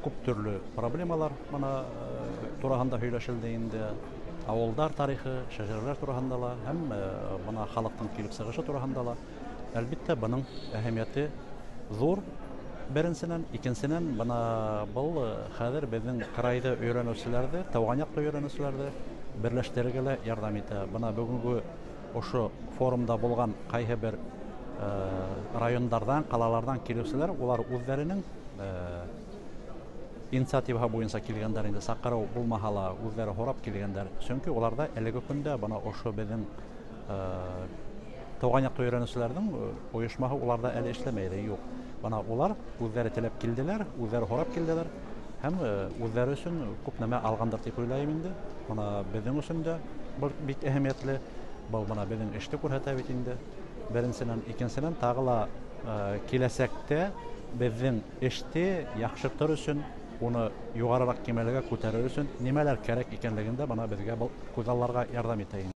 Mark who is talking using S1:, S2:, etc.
S1: күп төрле проблемалар бана турагында һөйләшелде инде. Авылдар тарихы, шәһәрләр турагында ла һәм бана халыктың килеп сыгышы турагында ла. Әлбәттә, буның әһәмияте зур. Беренчедән, икенчедән, бана бу хәзер безнең крайда өйрәнүчеләрне, Тауган якта өйрәнүчеләрне берләштерергә лә ярдәм итә. Бана бүгенге ошо форумда булган кайһы бер районнардан, калалардан килүчеләр, улар үзләренең инициатива буенча килгәннәр инде. Сакыру булмаһа ла, үзләре хорап килгәннәр. Чөнки уларда әлеге көндә бана ошо безнең Тауган якта өйрәнүчеләрнең оешмаһы уларда әле эшләмәйде, юк. Бана улар үзләре теләп килделәр, үзләре хорап килделәр һәм үзләре өчен күп нәмә алгандыр дип уйлыйм инде. Бана безнең өчен дә бик әһәмиятле. Бу бана безнең эште күрһәтә бит инде. Беренчедән, икенчедән тагы ла киләсәктә безнең эште яхшыртыр өчен, уны югарырак кимәлгә күтәрер өчен нимәләр кирәк икәнлеген дә бана безгә күз алларга ярдәм итә.